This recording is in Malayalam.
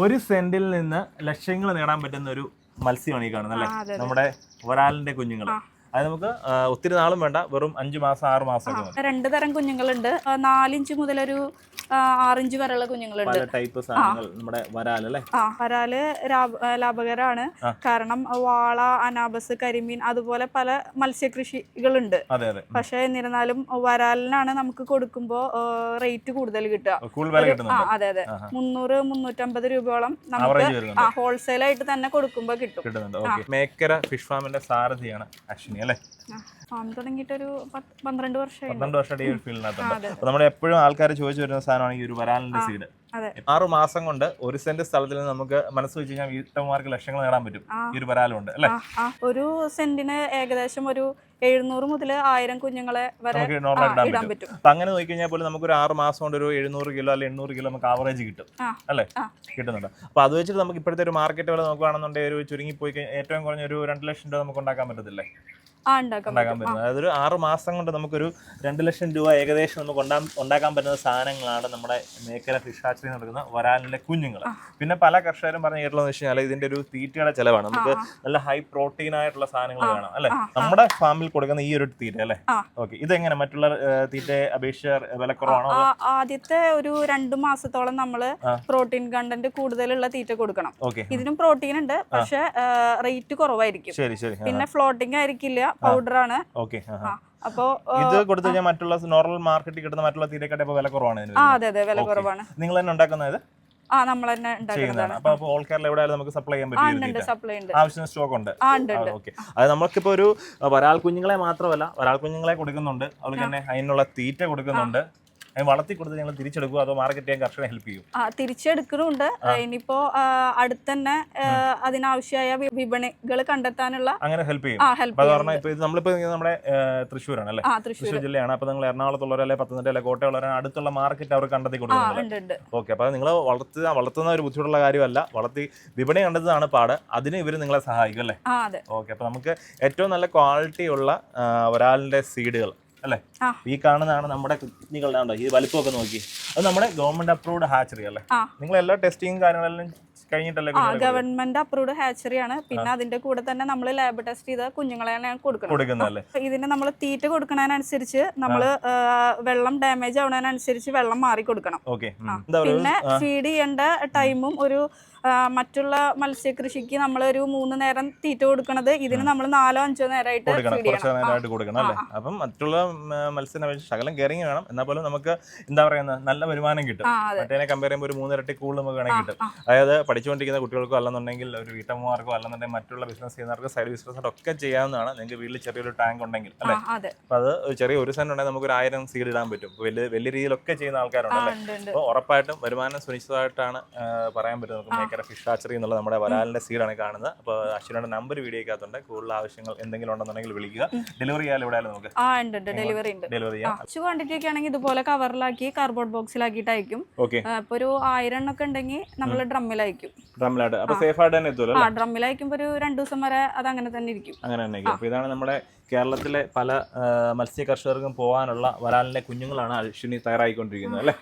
ഒരു സെന്റിൽ നിന്ന് ലക്ഷങ്ങൾ നേടാൻ പറ്റുന്ന ഒരു മത്സ്യമാണ് ഈ കാണുന്നത് അല്ലേ? നമ്മുടെ വരാലിന്റെ കുഞ്ഞുങ്ങൾ. അത് നമുക്ക് ഒത്തിരി നാളും വേണ്ട, വെറും 5 മാസം 6 മാസമൊക്കെ മതി. 2 തരം കുഞ്ഞുങ്ങളുണ്ട്. 4 ഇഞ്ച് മുതൽ ഒരു 6 ഇഞ്ച് വരെയുള്ള കുഞ്ഞുങ്ങളുണ്ട്. പല ടൈപ്പ് സാധനങ്ങൾ നമ്മുടെ വരാൽ അല്ലേ? വരാല് ലാഭകരമാണ്. കാരണം വാള, അനാബസ്, കരിമീൻ അതുപോലെ പല മത്സ്യകൃഷികളുണ്ട്. പക്ഷെ എന്നിരുന്നാലും വരാലിനാണ് നമുക്ക് കൊടുക്കുമ്പോ റേറ്റ് കൂടുതൽ കിട്ടുക. അതെ അതെ, 300-350 രൂപയോളം നമുക്ക് ഹോൾസെയിൽ ആയിട്ട് തന്നെ കൊടുക്കുമ്പോ കിട്ടും. മേക്കര ഫിഷ് ഫാമിന്റെ സാരഥിയാണ് അശ്വിനി അല്ലേ? ഫാം തുടങ്ങിയിട്ട് ഒരു 12 വർഷമായി. 12 വർഷമായിട്ട് ഈ ഒരു ഫീൽഡിനകത്തുണ്ട്. അപ്പൊ നമ്മൾ എപ്പോഴും ആൾക്കാർ ചോദിച്ചു വരുന്ന സാധനമാണ് ഈ ഒരു വരാലിന്റെ സീഡ്. 6 മാസം കൊണ്ട് 1 സെന്റ് സ്ഥലത്തിൽ നിന്ന് നമുക്ക് മനസ്സ് വെച്ച് കഴിഞ്ഞാൽ വീട്ടമ്മമാർക്ക് ലക്ഷങ്ങൾ നേടാൻ പറ്റും ഈ ഒരു വരാലുണ്ട് അല്ലേ? ഒരു സെന്റിന് ഏകദേശം ഒരു 700 മുതൽ 1000 കുഞ്ഞുങ്ങളെ വരെ ഇടാൻ പറ്റും. അപ്പൊ അങ്ങനെ നോക്കിക്കഴിഞ്ഞാൽ പോലും നമുക്ക് ഒരു 6 മാസം കൊണ്ട് ഒരു 700 കിലോ അല്ലെങ്കിൽ 800 കിലോ നമുക്ക് ആവറേജ് കിട്ടും അല്ലേ? കിട്ടുന്നുണ്ട്. അപ്പൊ അത് വെച്ചിട്ട് നമുക്ക് ഇപ്പോഴത്തെ ഒരു മാർക്കറ്റ് വില നോക്കുകയാണെന്നുണ്ടെങ്കിൽ ഒരു ചുരുങ്ങി പോയി ഏറ്റവും കുറഞ്ഞ ഒരു 2 ലക്ഷം രൂപ നമുക്ക് ഉണ്ടാക്കാൻ പറ്റത്തില്ലേ? ഉണ്ടാക്കാൻ പറ്റുന്നത്. അതായത് ഒരു 6 മാസം കൊണ്ട് നമുക്കൊരു 2 ലക്ഷം രൂപ ഏകദേശം നമുക്ക് ഉണ്ടാക്കാൻ പറ്റുന്ന സാധനങ്ങളാണ് നമ്മുടെ മേക്കര ഫിഷ് ഹാച്ചറി നടക്കുന്ന വരാലിന്റെ കുഞ്ഞുങ്ങൾ. പിന്നെ പല കർഷകരും പറഞ്ഞ കേട്ടുള്ളതെന്ന് വെച്ച് കഴിഞ്ഞാൽ ഇതിന്റെ ഒരു തീറ്റയുടെ ചെലവാണ്. നമുക്ക് നല്ല ഹൈ പ്രോട്ടീൻ ആയിട്ടുള്ള സാധനങ്ങൾ വേണം അല്ലെ? നമ്മുടെ ഫാമിൽ കൊടുക്കുന്ന ഈ ഒരു തീറ്റ അല്ലേ? ഓക്കെ, ഇതെങ്ങനെ മറ്റുള്ള തീറ്റയെ അപേക്ഷിച്ച് വിലക്കുറവാണോ? ആദ്യത്തെ ഒരു 2 മാസത്തോളം നമ്മള് പ്രോട്ടീൻ കണ്ടന്റ് കൂടുതലുള്ള തീറ്റ കൊടുക്കണം. ഇതിനും പ്രോട്ടീൻ ഉണ്ട്, പക്ഷെ റേറ്റ് കുറവായിരിക്കും. പിന്നെ ഫ്ലോട്ടിംഗ് ആയിരിക്കില്ല, പൗഡർ ആണ്. അപ്പോ ഇത് കൊടുത്തു കഴിഞ്ഞാൽ മറ്റുള്ള നോർമൽ മാർക്കറ്റിൽ കിട്ടുന്ന മറ്റുള്ള തീറ്റക്കാട്ടെ വില കുറവാണ്. അതെ അതെ, വില കുറവാണ്. നിങ്ങൾ തന്നെ ഉണ്ടാക്കുന്നത്? നമ്മൾ തന്നെ ഉണ്ടാക്കുന്നതാണ്. അപ്പൊ ഓൾ കേരള എവിടെയായാലും നമുക്ക് സപ്ലൈ ചെയ്യാൻ പറ്റും. ആവശ്യത്തിന് സ്റ്റോക്ക് ഉണ്ട്. അത് നമുക്കിപ്പോ ഒരു വരാൽ കുഞ്ഞുങ്ങളെ മാത്രമല്ല, വരാൽ കുഞ്ഞുങ്ങളെ കൊടുക്കുന്നുണ്ട്, അതുപോലെ തന്നെ അതിനുള്ള തീറ്റ കൊടുക്കുന്നുണ്ട്. വളർത്തി കൊടുത്ത് ഞങ്ങൾ തിരിച്ചെടുക്കുക, അതോ മാർക്കറ്റ് ചെയ്യാൻ കർഷകരെ ഹെൽപ്പ് ചെയ്യും? തിരിച്ചെടുക്കുന്നുണ്ട്. ഇനിയിപ്പോ അടുത്ത് തന്നെ അതിനാവശ്യമായ വിപണികൾ കണ്ടെത്താനുള്ള അങ്ങനെ ഹെൽപ്പ് ചെയ്യും. നമ്മളിപ്പോ നമ്മുടെ തൃശ്ശൂരാണ് അല്ലെ? തൃശ്ശൂർ ജില്ലയാണ്. അപ്പൊ നിങ്ങൾ എറണാകുളത്തുള്ളവരല്ലേ, പത്തനംതിട്ട അല്ലെ, കോട്ടയുള്ളവരാണ്, അടുത്തുള്ള മാർക്കറ്റ് അവർ കണ്ടെത്തി കൊടുക്കുന്നുണ്ട്. ഓക്കെ, അപ്പൊ നിങ്ങൾ വളർത്തുന്ന ഒരു ബുദ്ധിമുട്ടുള്ള കാര്യമല്ല, വളർത്തി വിപണി കണ്ടെത്തുന്നതാണ് പാട്. അതിന് ഇവര് നിങ്ങളെ സഹായിക്കും അല്ലേ? ഓക്കെ, അപ്പൊ നമുക്ക് ഏറ്റവും നല്ല ക്വാളിറ്റി ഉള്ള വരാലിന്റെ സീഡുകൾ അല്ലേ? ഈ കാണുന്നതാണ് നമ്മുടെ കുഞ്ഞുങ്ങളുടെ. ഈ വലിപ്പമൊക്കെ നോക്കി, അത് നമ്മുടെ ഗവൺമെന്റ് അപ്രൂവ്ഡ് ഹാച്ചറി അല്ലേ? നിങ്ങൾ എല്ലാ ടെസ്റ്റിംഗ് കാര്യങ്ങളെല്ലാം കഴിഞ്ഞിട്ടല്ലേ? ഗവൺമെന്റ് അപ്രൂവ്ഡ് ഹാച്ചറിയാണ്. പിന്നെ അതിന്റെ കൂടെ തന്നെ നമ്മൾ ലാബ് ടെസ്റ്റ് ചെയ്ത കുഞ്ഞുങ്ങളെയാണ് കൊടുക്കുന്നത്. ഇതിന് നമ്മൾ തീറ്റ കൊടുക്കുന്നതിനനുസരിച്ച് നമ്മള് വെള്ളം ഡാമേജ് ആവുന്നതിനനുസരിച്ച് വെള്ളം മാറി കൊടുക്കണം. പിന്നെ ഫീഡ് ചെയ്യേണ്ട ടൈമും ഒരു മറ്റുള്ള മത്സ്യകൃഷിക്ക് നമ്മൾ ഒരു 3 നേരം തീറ്റ കൊടുക്കണത് ഇതിന് നമ്മൾ 4-5 നേരമായിട്ട് കൊടുക്കണം അല്ലേ? അപ്പം മറ്റുള്ള മത്സ്യം ശകലം കെയറിങ് വേണം, എന്നാൽ പോലും നമുക്ക് എന്താ പറയുന്നത്, നല്ല വരുമാനം കിട്ടും. മറ്റേ കമ്പയർ ചെയ്യുമ്പോൾ ഒരു 3 ഇരട്ടി കൂടുതൽ നമുക്ക് വേണമെങ്കിൽ കിട്ടും. അതായത് പഠിച്ചുകൊണ്ടിരിക്കുന്ന കുട്ടികൾക്കോ അല്ലെന്നുണ്ടെങ്കിൽ ഒരു വീട്ടമ്മമാർക്കോ അല്ലെന്നുണ്ടെങ്കിൽ മറ്റുള്ള ബിസിനസ് ചെയ്യുന്നവർക്ക് സൈഡ് ബിസിനസ് ഒക്കെ ചെയ്യാവുന്നതാണ്. നിങ്ങൾക്ക് വീട്ടിൽ ചെറിയൊരു ടാങ്ക് ഉണ്ടെങ്കിൽ അല്ലേ? അപ്പൊ അത് ചെറിയ 1 സെന്റ് ഉണ്ടെങ്കിൽ നമുക്ക് ഒരു 1000 സീഡ് ഇടാൻ പറ്റും. വലിയ രീതിയിലൊക്കെ ചെയ്യുന്ന ആൾക്കാരുണ്ടല്ലേ? അപ്പോൾ ഉറപ്പായിട്ടും വരുമാനം സുനിശ്ചിതമായിട്ടാണ് പറയാൻ പറ്റുന്നത്. ഫിഷ് ഹാച്ചറി എന്നുള്ള നമ്മുടെ വരാലിന്റെ സീഡാണ് കാണുന്നത്. അപ്പോൾ അശ്വിനിയുടെ നമ്പർ വീഡിയോക്കകത്തുണ്ട്. കൂടുതൽ ആവശ്യങ്ങൾ എന്തെങ്കിലും ഉണ്ടെന്നുണ്ടെങ്കിൽ വിളിക്കുക. ഡെലിവറി ചെയ്യാൻ ഇവിടെ നമുക്ക് ഡെലിവറി ചെയ്യാം. ക്വാണ്ടിറ്റി ഒക്കെ ആണെങ്കിൽ ഇതുപോലെ കവറിലാക്കി കാർഡ്ബോർഡ് ബോക്സിലാക്കിയിട്ട് അയക്കും. ഇപ്പൊ ഒരു 1000 ഒക്കെ ഉണ്ടെങ്കിൽ നമ്മൾ ഡ്രമ്മിലയക്കും. ഡ്രമ്മിലയക്കുമ്പോ ഒരു 2 ദിവസം വരെ അത് അങ്ങനെ തന്നെ ഇരിക്കും. അപ്പൊ ഇതാണ് നമ്മുടെ കേരളത്തിലെ പല മത്സ്യ കർഷകർക്കും പോകാനുള്ള വരാലിന്റെ കുഞ്ഞുങ്ങളാണ് അശ്വിനി തയ്യാറായിക്കൊണ്ടിരിക്കുന്നത് അല്ലേ?